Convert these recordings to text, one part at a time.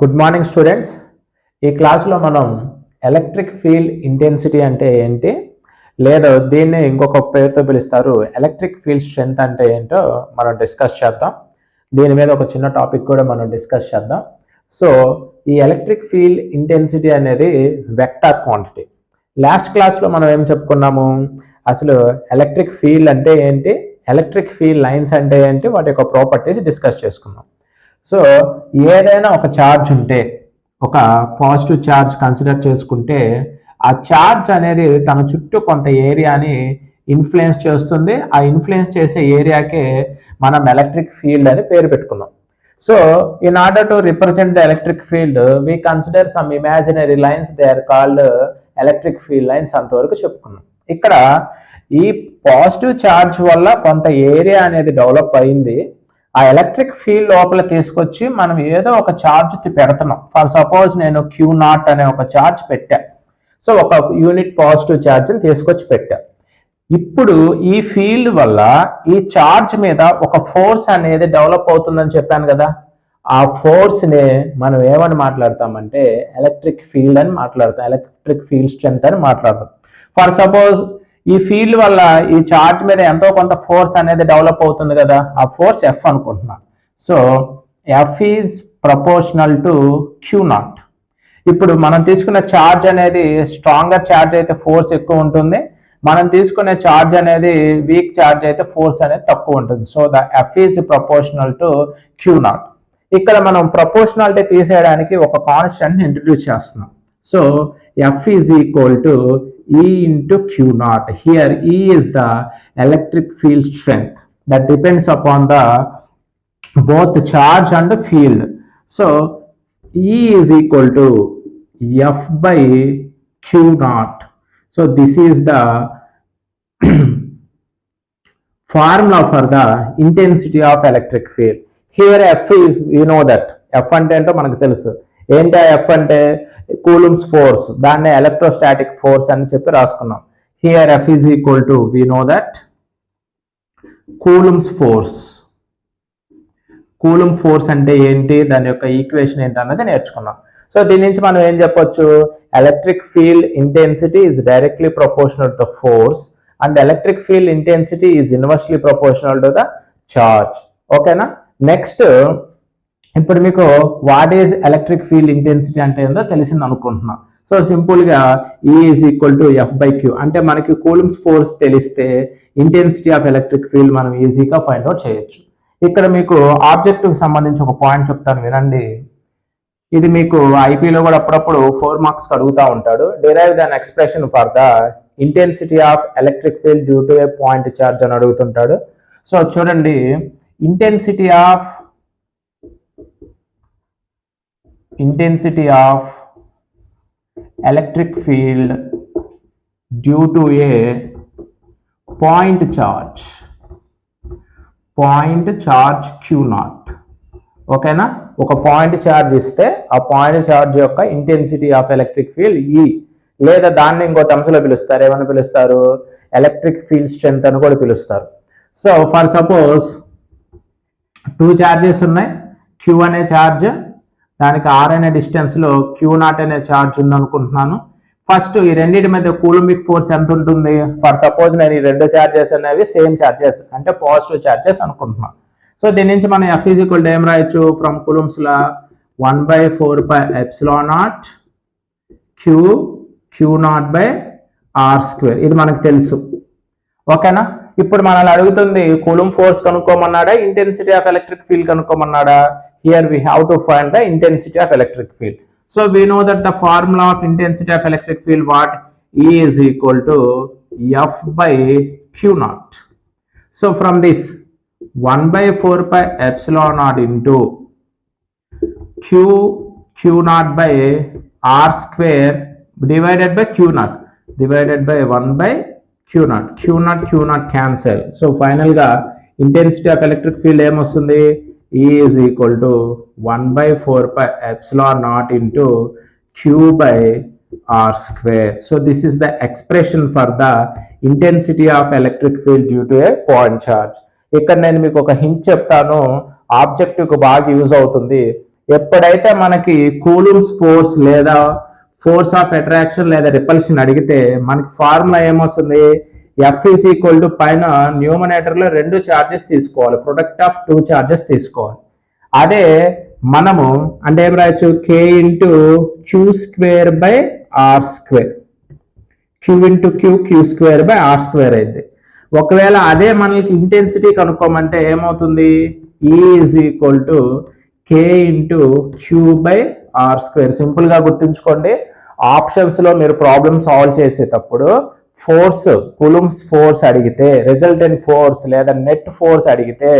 Good morning students. ఈ క్లాస్లో మనం ఎలక్ట్రిక్ ఫీల్డ్ ఇంటెన్సిటీ అంటే ఏంటి, లేదా దీన్ని ఇంకొక పేరుతో పిలుస్తారు ఎలక్ట్రిక్ ఫీల్డ్ స్ట్రెంగ్త్ అంటే ఏంటో మనం డిస్కస్ చేద్దాం. దీని మీద ఒక చిన్న టాపిక్ కూడా మనం డిస్కస్ చేద్దాం. సో ఈ ఎలక్ట్రిక్ ఫీల్డ్ ఇంటెన్సిటీ అనేది వెక్టార్ క్వాంటిటీ. లాస్ట్ క్లాస్లో మనం ఏం చెప్పుకున్నాము, అసలు ఎలక్ట్రిక్ ఫీల్డ్ అంటే ఏంటి, ఎలక్ట్రిక్ ఫీల్డ్ లైన్స్ అంటే ఏంటి, వాటి యొక్క ప్రాపర్టీస్ డిస్కస్ చేసుకున్నాం. సో ఏదైనా ఒక ఛార్జ్ ఉంటే, ఒక పాజిటివ్ ఛార్జ్ కన్సిడర్ చేసుకుంటే, ఆ ఛార్జ్ అనేది తన చుట్టూ కొంత ఏరియాని ఇన్ఫ్లుయెన్స్ చేస్తుంది. ఆ ఇన్ఫ్లుయెన్స్ చేసే ఏరియాకే మనం ఎలక్ట్రిక్ ఫీల్డ్ అని పేరు పెట్టుకున్నాం. So in order to represent the electric field we consider some imaginary lines, they are called electric field lines. అంతవరకు చెప్పుకున్నాం. ఇక్కడ ఈ పాజిటివ్ ఛార్జ్ వల్ల కొంత ఏరియా అనేది డెవలప్ అయింది. ఆ ఎలక్ట్రిక్ ఫీల్డ్ లోపల తీసుకొచ్చి మనం ఏదో ఒక ఛార్జ్ పెడుతున్నాం. ఫర్ సపోజ్ నేను Q0 అనే ఒక ఛార్జ్ పెట్టా. సో ఒక యూనిట్ పాజిటివ్ ఛార్జ్ని తీసుకొచ్చి పెట్టా. ఇప్పుడు ఈ ఫీల్డ్ వల్ల ఈ ఛార్జ్ మీద ఒక ఫోర్స్ అనేది డెవలప్ అవుతుందని చెప్పాను కదా. ఆ ఫోర్స్ని మనం ఏమని మాట్లాడతామంటే ఎలక్ట్రిక్ ఫీల్డ్ అని మాట్లాడతాం, ఎలక్ట్రిక్ ఫీల్డ్ స్ట్రెంగ్త్ అని మాట్లాడతాం. ఫర్ సపోజ్ ఈ ఫీల్డ్ వల్ల ఈ ఛార్జ్ మీద ఎంతో కొంత ఫోర్స్ అనేది డెవలప్ అవుతుంది కదా, ఆ ఫోర్స్ F అనుకుంటున్నా. So F is proportional to Q0. ఇప్పుడు మనం తీసుకున్న ఛార్జ్ అనేది స్ట్రాంగర్ ఛార్జ్ అయితే ఫోర్స్ ఎక్కువ ఉంటుంది, మనం తీసుకునే ఛార్జ్ అనేది వీక్ ఛార్జ్ అయితే ఫోర్స్ అనేది తక్కువ ఉంటుంది. So the F is proportional to Q0. ఇక్కడ మనం ప్రపోర్షనాలిటీ తీసేయడానికి ఒక కాన్స్టెంట్ ఇంట్రడ్యూస్ చేస్తున్నాం. So F is equal to E into Q0. Here E is the electric field strength that depends upon the both charge and field. So E is equal to F by Q0. So this is the formula for the intensity of electric field. Here F is, you know that F అంటే ఏంటో మనకు తెలుసు. ఏంటి F అంటే Coulomb's force, దాన్ని electrostatic force అని చెప్పి రాసుకున్నాం. Here F is equal to, we know that Coulomb's force. Coulomb force అంటే ఏంటి, దాని యొక్క ఈక్వేషన్ ఏంటి అన్నది నేర్చుకున్నాం. సో దీని నుంచి మనం ఏం చెప్పొచ్చు, electric field intensity is directly proportional to the force and electric field intensity is inversely proportional to the charge. ఓకేనా. నెక్స్ట్, ఇప్పుడు మీకు what is electric field intensity అంటే ఏందో తెలిసింది అనుకుంటున్నా. సో సింపుల్గా E is equal to F by Q. అంటే మనకి కూలుమ్స్ ఫోర్స్ తెలిస్తే ఇంటెన్సిటీ ఆఫ్ ఎలక్ట్రిక్ ఫీల్డ్ మనం ఈజీగా ఫైండ్ అవుట్ చేయొచ్చు. ఇక్కడ మీకు ఆబ్జెక్ట్కి సంబంధించి ఒక పాయింట్ చెప్తాను వినండి. ఇది మీకు ఐపీలో కూడా అప్పుడప్పుడు 4 మార్క్స్ అడుగుతూ ఉంటాడు. Derive then expression for the intensity of electric field due to a point charge అని అడుగుతుంటాడు. సో చూడండి, intensity of electric field due to a point charge Q0. ఓకేనా. ఒక పాయింట్ ఛార్జ్ ఇస్తే ఆ పాయింట్ ఛార్జ్ యొక్క intensity of electric field E, లేదా దాన్ని ఇంకో టర్మ్స్ లో పిలుస్తారు. ఏమని పిలుస్తారు, ఎలక్ట్రిక్ ఫీల్డ్ స్ట్రెంగ్త్ అని కూడా పిలుస్తారు. సో ఫర్ సపోజ్ 2 ఛార్జెస్ ఉన్నాయి. Q అనే ఛార్జ్, దానికి R అనే డిస్టెన్స్ లో Q0 అనే ఛార్జ్ ఉంది అనుకుంటున్నాను. ఫస్ట్ ఈ రెండింటి మధ్య కూలుమిక్ ఫోర్స్ ఎంత ఉంటుంది. ఫర్ సపోజ్ నేను ఈ 2 ఛార్జెస్ అనేవి సేమ్ ఛార్జెస్, అంటే పాజిటివ్ ఛార్జెస్ అనుకుంటున్నాను. సో దీని నుంచి మనం F ఈజ్ ఈక్వల్ టు ఏం రాయొచ్చు, from coulombs law 1/4πε0 Q0 by R². ఇది మనకు తెలుసు. ఓకేనా. ఇప్పుడు మనల్ని అడుగుతుంది కూలుమ్ ఫోర్స్ కనుక్కోమన్నాడా, ఇంటెన్సిటీ ఆఫ్ ఎలక్ట్రిక్ ఫీల్డ్ కనుక్కోమన్నాడా. Here we have to find the intensity of electric field. So we know that the formula of intensity of electric field what, E is equal to F by Q0. So from this 1/4πε0 into Q0 by R² divided by Q0 divided by 1/Q0. Q0 cancel. So final గా intensity of electric field ఏమొస్తుంది, E is equal to 1/4πε0 into Q by R². So this is the expression for the intensity of electric field due to a point charge. ఇక్కడ నేను మీకు ఒక hint చెప్తాను, objective కు బాగా use అవుతుంది. ఎప్పుడైతే మనకి కూలుంబ్స్ ఫోర్స్ లేదా ఫోర్స్ ఆఫ్ అట్రాక్షన్ లేదా రిపల్షన్ అడిగితే మనకి ఫార్ములా ఏమొస్తుంది, ఎఫ్ ఈజ్ ఈక్వల్ టు పైన న్యూమరేటర్ లో 2 చార్జెస్ తీసుకోవాలి, ప్రొడక్ట్ ఆఫ్ 2 చార్జెస్ తీసుకోవాలి. అదే మనము అంటే ఏం రాయొచ్చు, K into Q square by R square, Q into Q square by R square అయింది. ఒకవేళ అదే మనకి ఇంటెన్సిటీ కనుక్కోమంటే ఏమవుతుంది, E is equal to K into Q by R square. Simple గా గుర్తుంచుకోండి, ఆప్షన్స్ లో మీరు ప్రాబ్లమ్ సాల్వ్ చేసేటప్పుడు ఫోర్స్, కూలుంబ్స్ ఫోర్స్ అడిగితే, రిజల్టెంట్ ఫోర్స్ లేదా నెట్ ఫోర్స్ అడిగితే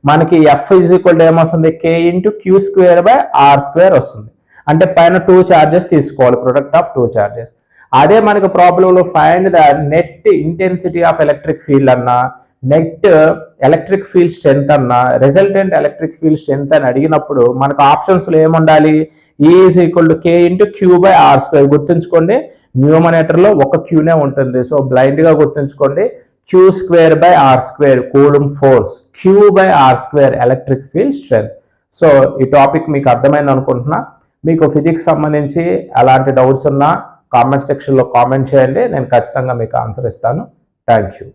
మనకి ఎఫ్ ఈజ్ ఈక్వల్ టు ఏమొస్తుంది, K into Q square by R square వస్తుంది. అంటే పైన 2 చార్జెస్ తీసుకోవాలి, ప్రొడక్ట్ ఆఫ్ 2 చార్జెస్. అదే మనకి ప్రాబ్లంలో find the net intensity of electric field అన్నా, నెట్ ఎలక్ట్రిక్ ఫీల్డ్ స్ట్రెంత్ అన్నా, రిజల్టెంట్ ఎలక్ట్రిక్ ఫీల్డ్ స్ట్రెంత్ అని అడిగినప్పుడు మనకు ఆప్షన్స్ లో ఏముండాలి, is equal to K into Q by R square. గుర్తుంచుకోండి, న్యూమరేటర్ లో ఒక క్యూనే ఉంటుంది, సో బ్లైండ్ గా గుర్తుంచుకోండి. Q square by R square coulomb force, Q by R square electric field strength. So ఈ టాపిక్ మీకు అర్థమైంది అనుకుంటున్నా. మీకు ఫిజిక్స్ సంబంధించి అలాంటి డౌట్స్ ఉన్నా కామెంట్ సెక్షన్లో కామెంట్ చేయండి, నేను ఖచ్చితంగా మీకు ఆన్సర్ ఇస్తాను. Thank you.